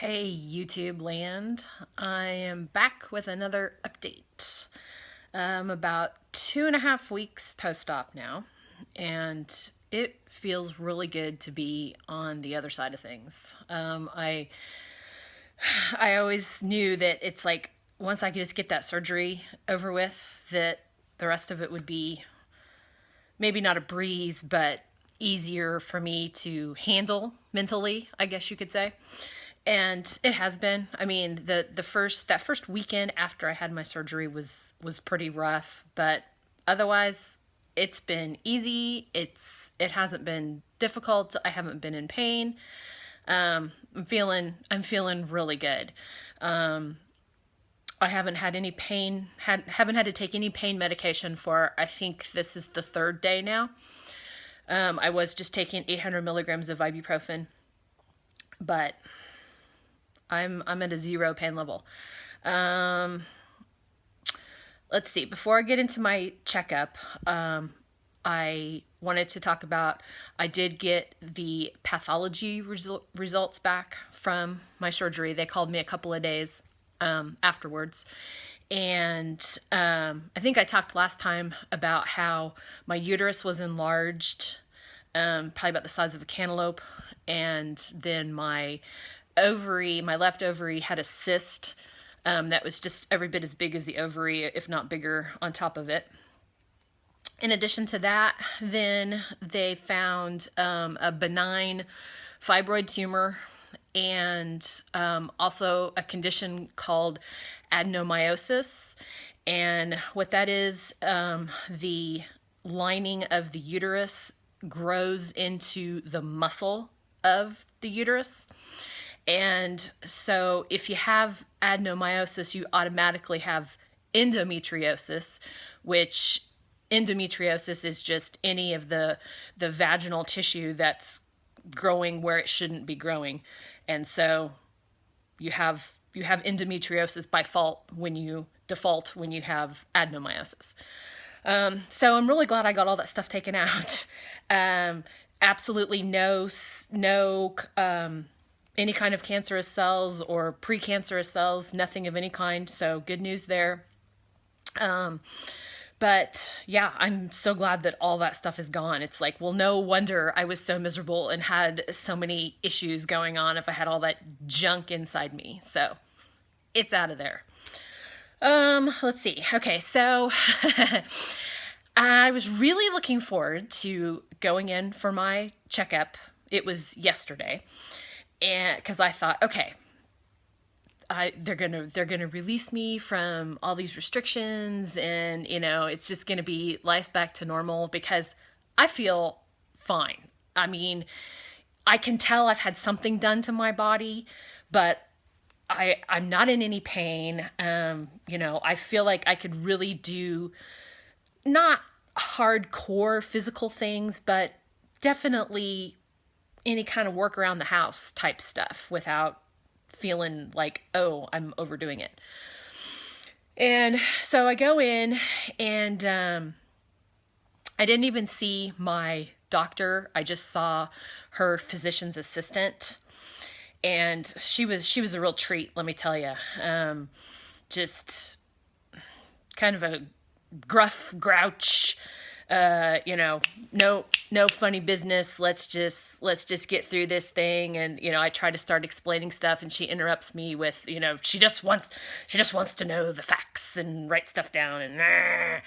Hey YouTube land, I am back with another update. I'm about 2.5 weeks post-op now, and it feels really good to be on the other side of things. I always knew that it's like once I could just get that surgery over with, that the rest of it would be maybe not a breeze, but easier for me to handle mentally, I guess you could say. And it has been. I mean, that first weekend after I had my surgery was pretty rough, but otherwise it's been easy. It hasn't been difficult. I haven't been in pain. I'm feeling really good. I haven't had any pain. Haven't had to take any pain medication for. I think this is the third day now. I was just taking 800 milligrams of ibuprofen, but I'm at a zero pain level. Let's see. Before I get into my checkup, I wanted to talk about. I did get the pathology results back from my surgery. They called me a couple of days afterwards. And I think I talked last time about how my uterus was enlarged, probably about the size of a cantaloupe. And then my left ovary had a cyst that was just every bit as big as the ovary, if not bigger, on top of it. In addition to that, then they found a benign fibroid tumor and also a condition called adenomyosis. And what that is, the lining of the uterus grows into the muscle of the uterus. And so if you have adenomyosis, you automatically have endometriosis, which endometriosis is just any of the vaginal tissue that's growing where it shouldn't be growing. And so you have endometriosis by default when you have adenomyosis. So I'm really glad I got all that stuff taken out. Absolutely no any kind of cancerous cells or precancerous cells, nothing of any kind. So good news there. But yeah, I'm so glad that all that stuff is gone. It's like, well, no wonder I was so miserable and had so many issues going on if I had all that junk inside me. So it's out of there. Let's see. Okay, so I was really looking forward to going in for my checkup. It was yesterday. And because I thought, okay, they're gonna release me from all these restrictions, and it's just gonna be life back to normal because I feel fine. I mean, I can tell I've had something done to my body, but I'm not in any pain. I feel like I could really do not hardcore physical things, but definitely any kind of work around the house type stuff without feeling like, oh, I'm overdoing it. And so I go in, and I didn't even see my doctor. I just saw her physician's assistant, and she was a real treat, let me tell you. Just kind of a gruff grouch. No funny business. Let's just get through this thing. And I try to start explaining stuff, and she interrupts me with, she just wants to know the facts and write stuff down. And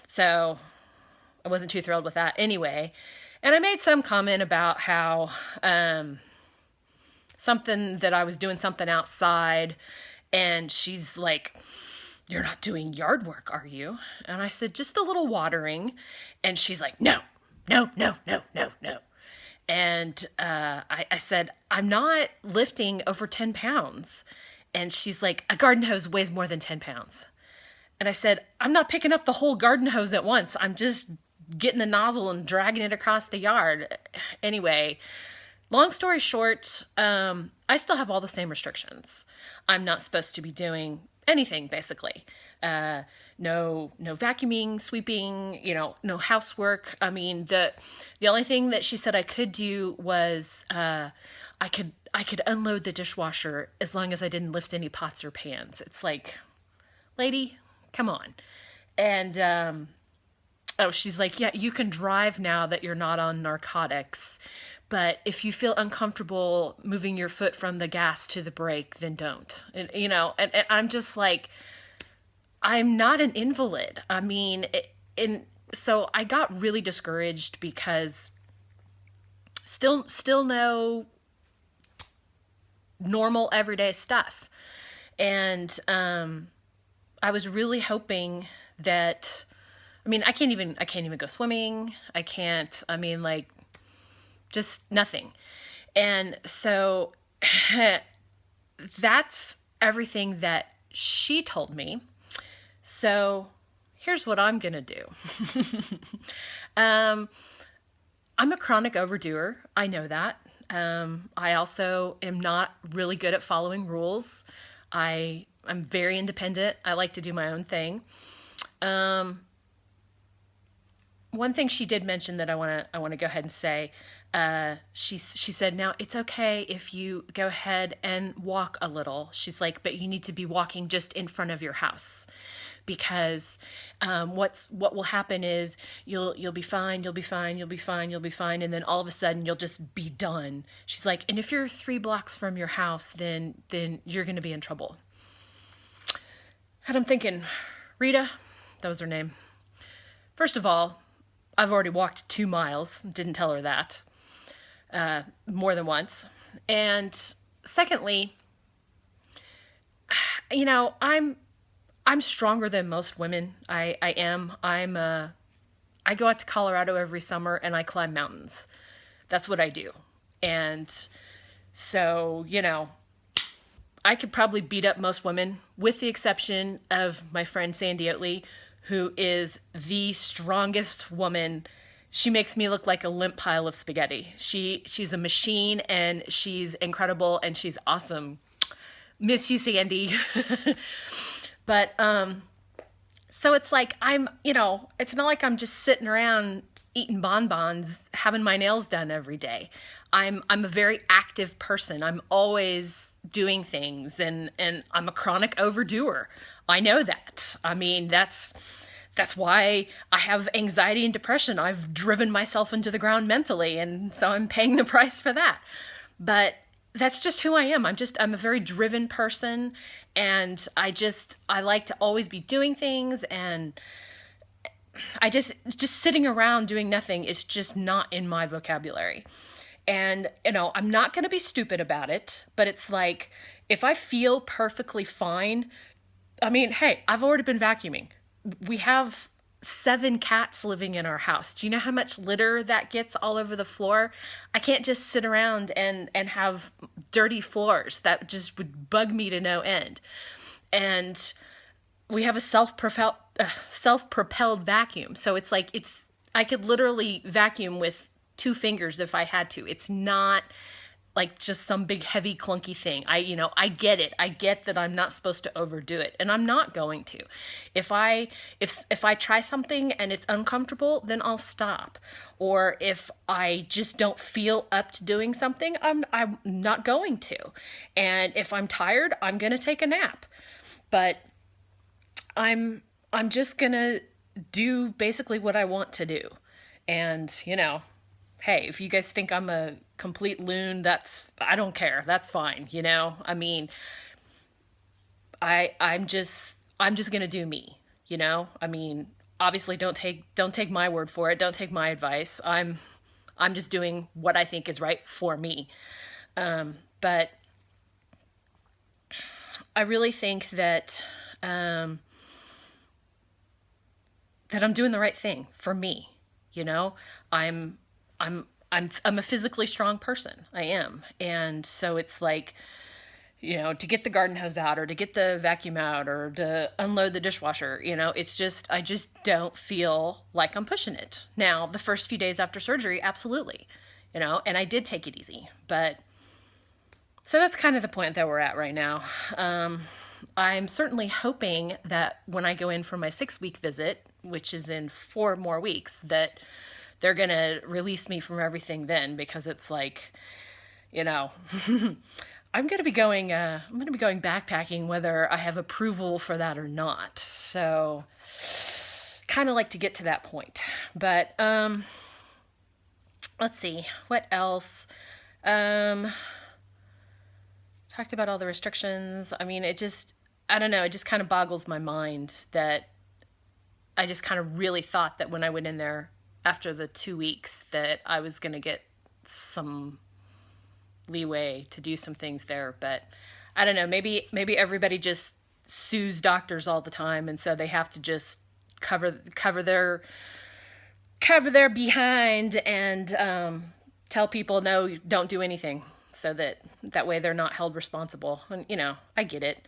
so I wasn't too thrilled with that anyway. And I made some comment about how something that I was doing something outside, and she's like, "You're not doing yard work, are you?" And I said, "Just a little watering." And she's like, "No, no, no, no, no, no." And I said, "I'm not lifting over 10 pounds. And she's like, "A garden hose weighs more than 10 pounds. And I said, "I'm not picking up the whole garden hose at once. I'm just getting the nozzle and dragging it across the yard." Anyway, long story short, I still have all the same restrictions. I'm not supposed to be doing anything, basically. No vacuuming, sweeping, no housework. I mean, the only thing that she said I could do was I I could unload the dishwasher as long as I didn't lift any pots or pans. It's like, lady, come on. And oh, she's like, yeah, you can drive now that you're not on narcotics. But if you feel uncomfortable moving your foot from the gas to the brake, then don't. And I'm just like, I'm not an invalid. I mean, and so I got really discouraged because still no normal everyday stuff. And I was really hoping that, I mean, I can't even go swimming. I can't, I mean, like, just nothing. And so that's everything that she told me. So here's what I'm going to do. I'm a chronic overdoer. I know that. I also am not really good at following rules. I'm very independent. I like to do my own thing. One thing she did mention that I want to go ahead and say, she said, now it's okay if you go ahead and walk a little. She's like, but you need to be walking just in front of your house, because what will happen is you'll be fine, you'll be fine, you'll be fine, you'll be fine, and then all of a sudden you'll just be done. She's like, and if you're 3 blocks from your house, then you're going to be in trouble. And I'm thinking, Rita, that was her name. First of all, I've already walked 2 miles. Didn't tell her that more than once. And secondly, I'm stronger than most women. I am. I go out to Colorado every summer and I climb mountains. That's what I do. And so, I could probably beat up most women, with the exception of my friend Sandy Utley, who is the strongest woman. She makes me look like a limp pile of spaghetti. She's a machine, and she's incredible, and she's awesome. Miss you, Sandy. But so it's like it's not like I'm just sitting around eating bonbons, having my nails done every day. I'm a very active person. I'm always doing things, and I'm a chronic overdoer. I know that. I mean, that's why I have anxiety and depression. I've driven myself into the ground mentally, and so I'm paying the price for that. But that's just who I am. I'm a very driven person, and I like to always be doing things, and I just sitting around doing nothing is just not in my vocabulary. And, I'm not going to be stupid about it, but it's like, if I feel perfectly fine, I mean, hey, I've already been vacuuming. We have 7 cats living in our house. Do you know how much litter that gets all over the floor? I can't just sit around and have dirty floors. That just would bug me to no end. And we have a self-propelled vacuum. So it's like, I could literally vacuum with 2 fingers if I had to. It's not like just some big heavy clunky thing. I get it. I get that I'm not supposed to overdo it, and I'm not going to. If I try something and it's uncomfortable, then I'll stop. Or if I just don't feel up to doing something, I'm not going to. And if I'm tired, I'm going to take a nap. But I'm just going to do basically what I want to do. And, hey, if you guys think I'm a complete loon, I don't care. That's fine. I mean, I'm just going to do me, I mean, obviously don't take my word for it. Don't take my advice. I'm just doing what I think is right for me. But I really think that, that I'm doing the right thing for me. I'm a physically strong person. I am. And so it's like, to get the garden hose out, or to get the vacuum out, or to unload the dishwasher, it's just, I just don't feel like I'm pushing it. Now, the first few days after surgery, absolutely, and I did take it easy. But so that's kind of the point that we're at right now. I'm certainly hoping that when I go in for my 6-week visit, which is in 4 more weeks, that they're going to release me from everything then, because it's like, you know, I'm going to be going backpacking whether I have approval for that or not. So kind of like to get to that point. But let's see, what else? Um, Talked about all the restrictions. I mean, I don't know, it just kind of boggles my mind that I just kind of really thought that when I went in there after the 2 weeks that I was going to get some leeway to do some things there. But I don't know, maybe everybody just sues doctors all the time, and so they have to just cover their behind and tell people no, don't do anything, so that way they're not held responsible. And I get it,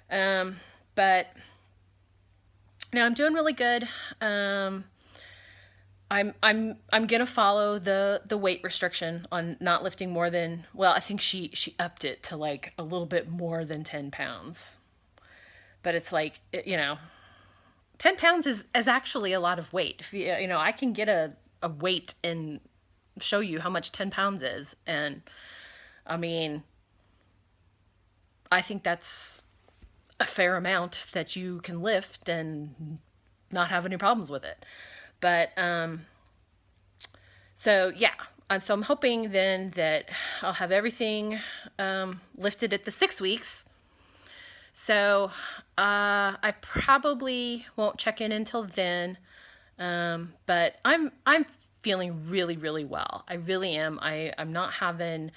but no, I'm doing really good. I'm gonna follow the weight restriction on not lifting more than, well, I think she upped it to like a little bit more than 10 pounds. But it's like, 10 pounds is actually a lot of weight. If I can get a weight and show you how much 10 pounds is. And I mean, I think that's a fair amount that you can lift and not have any problems with it. But so yeah, so I'm hoping then that I'll have everything lifted at the 6 weeks. So I probably won't check in until then. But I'm feeling really, really well. I really am. I'm not having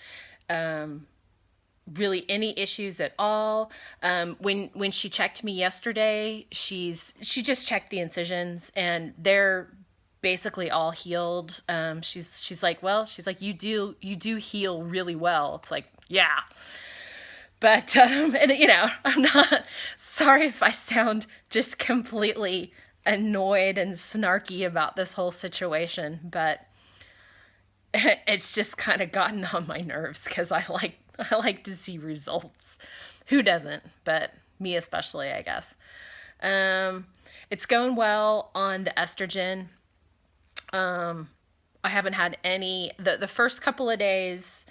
really any issues at all. When she checked me yesterday, she just checked the incisions and they're basically all healed. She's like, well, you do heal really well. It's like, yeah. But and I'm not sorry if I sound just completely annoyed and snarky about this whole situation, but it's just kind of gotten on my nerves because I like to see results. Who doesn't? But me especially, I guess. It's going well on the estrogen. I haven't had any, the first couple of days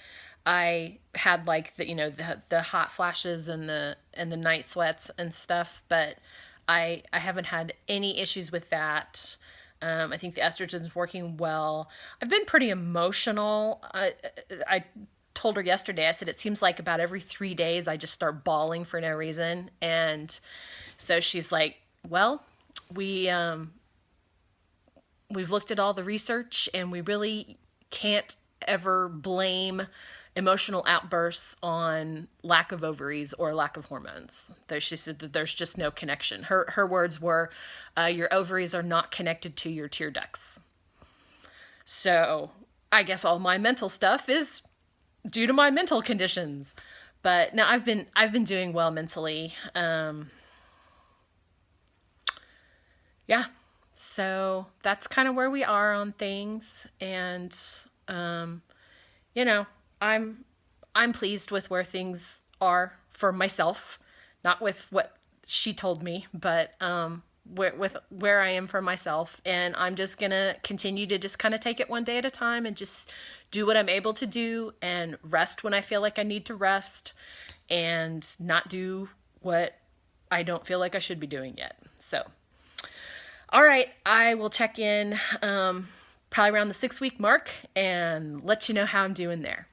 I had like the hot flashes and the night sweats and stuff, but I haven't had any issues with that. I think the estrogen's working well. I've been pretty emotional. I told her yesterday, I said, it seems like about every 3 days I just start bawling for no reason. And so she's like, well, we've looked at all the research and we really can't ever blame emotional outbursts on lack of ovaries or lack of hormones. She said that there's just no connection. Her words were, your ovaries are not connected to your tear ducts. So I guess all my mental stuff is due to my mental conditions. But no, I've been doing well mentally. Yeah. So that's kind of where we are on things. And, I'm pleased with where things are for myself, not with what she told me, but with where I am for myself. And I'm just gonna continue to just kind of take it one day at a time and just do what I'm able to do and rest when I feel like I need to rest and not do what I don't feel like I should be doing yet. So, all right, I will check in probably around the 6 week mark and let you know how I'm doing there.